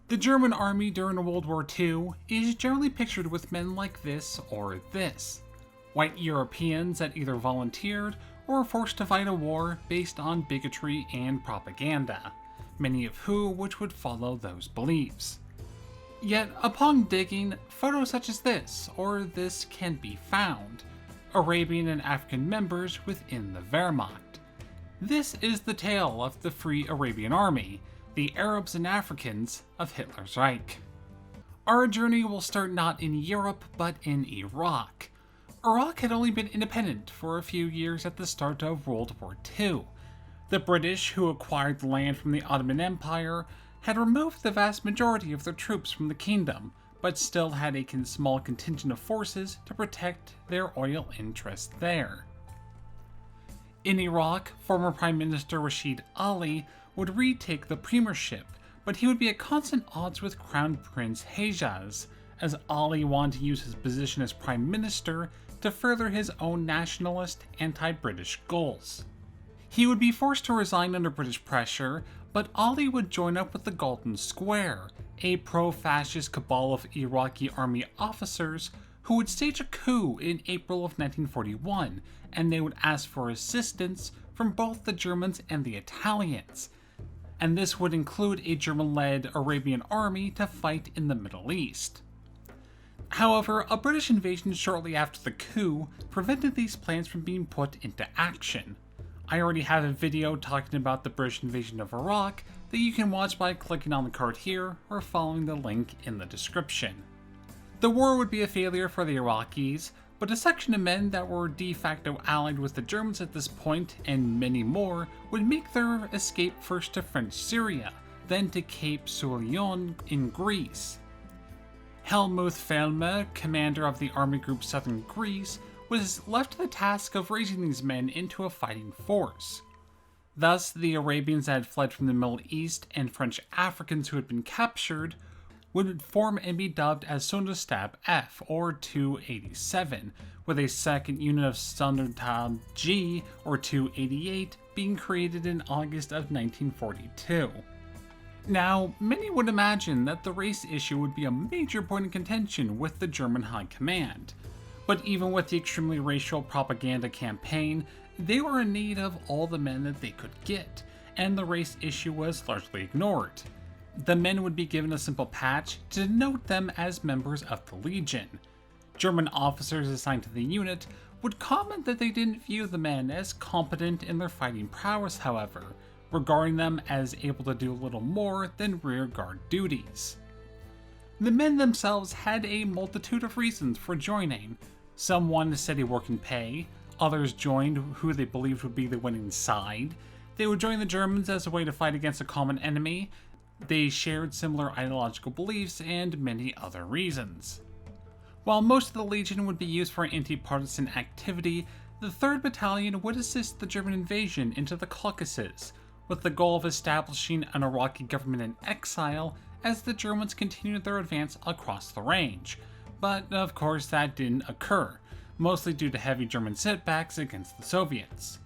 The German army during World War II is generally pictured with men like this or this. White Europeans that either volunteered or were forced to fight a war based on bigotry and propaganda, many of which would follow those beliefs. Yet, upon digging, photos such as this or this can be found, Arabian and African members within the Wehrmacht. This is the tale of the Free Arabian Army, the Arabs and Africans of Hitler's Reich. Our journey will start not in Europe, but in Iraq. Iraq had only been independent for a few years at the start of World War II. The British, who acquired the land from the Ottoman Empire, had removed the vast majority of their troops from the kingdom, but still had a small contingent of forces to protect their oil interests there. In Iraq, former Prime Minister Rashid Ali would retake the premiership, but he would be at constant odds with Crown Prince Hejaz, as Ali wanted to use his position as Prime Minister to further his own nationalist, anti-British goals. He would be forced to resign under British pressure, but Ali would join up with the Golden Square, a pro-fascist cabal of Iraqi army officers who would stage a coup in April of 1941, and they would ask for assistance from both the Germans and the Italians. And this would include a German-led Arabian army to fight in the Middle East. However, a British invasion shortly after the coup prevented these plans from being put into action. I already have a video talking about the British invasion of Iraq that you can watch by clicking on the card here or following the link in the description. The war would be a failure for the Iraqis, but a section of men that were de facto allied with the Germans at this point, and many more, would make their escape first to French Syria, then to Cape Souillon in Greece. Helmuth Felme, commander of the Army Group Southern Greece, was left to the task of raising these men into a fighting force. Thus, the Arabians that had fled from the Middle East and French Africans who had been captured would form and be dubbed as Sonderstab F, or 287, with a second unit of Sonderstab G, or 288, being created in August of 1942. Now, many would imagine that the race issue would be a major point of contention with the German High Command, but even with the extremely racial propaganda campaign, they were in need of all the men that they could get, and the race issue was largely ignored. The men would be given a simple patch to denote them as members of the Legion. German officers assigned to the unit would comment that they didn't view the men as competent in their fighting prowess, however, regarding them as able to do little more than rearguard duties. The men themselves had a multitude of reasons for joining. Some wanted steady work and pay, others joined who they believed would be the winning side. They would join the Germans as a way to fight against a common enemy. They shared similar ideological beliefs and many other reasons. While most of the Legion would be used for anti-partisan activity, the 3rd Battalion would assist the German invasion into the Caucasus, with the goal of establishing an Iraqi government in exile as the Germans continued their advance across the range. But of course that didn't occur, mostly due to heavy German setbacks against the Soviets.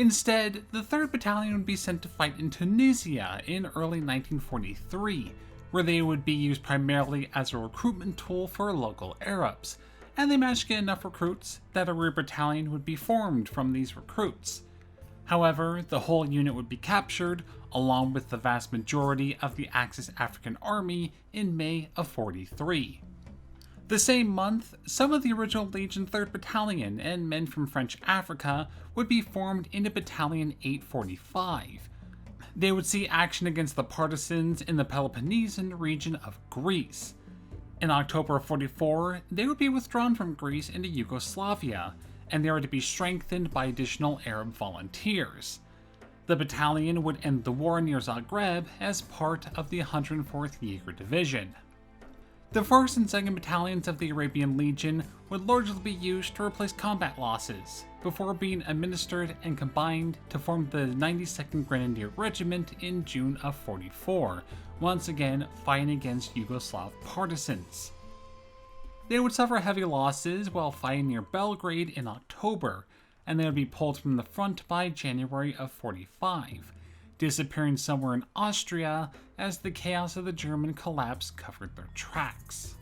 Instead, the 3rd Battalion would be sent to fight in Tunisia in early 1943, where they would be used primarily as a recruitment tool for local Arabs, and they managed to get enough recruits that a rear battalion would be formed from these recruits. However, the whole unit would be captured, along with the vast majority of the Axis African Army in May of 43. The same month, some of the original Legion 3rd Battalion and men from French Africa would be formed into Battalion 845. They would see action against the partisans in the Peloponnesian region of Greece. In October of 44, they would be withdrawn from Greece into Yugoslavia, and they were to be strengthened by additional Arab volunteers. The battalion would end the war near Zagreb as part of the 104th Jaeger Division. The 1st and 2nd Battalions of the Arabian Legion would largely be used to replace combat losses, before being administered and combined to form the 92nd Grenadier Regiment in June of 44, once again fighting against Yugoslav partisans. They would suffer heavy losses while fighting near Belgrade in October, and they would be pulled from the front by January of 45, disappearing somewhere in Austria as the chaos of the German collapse covered their tracks.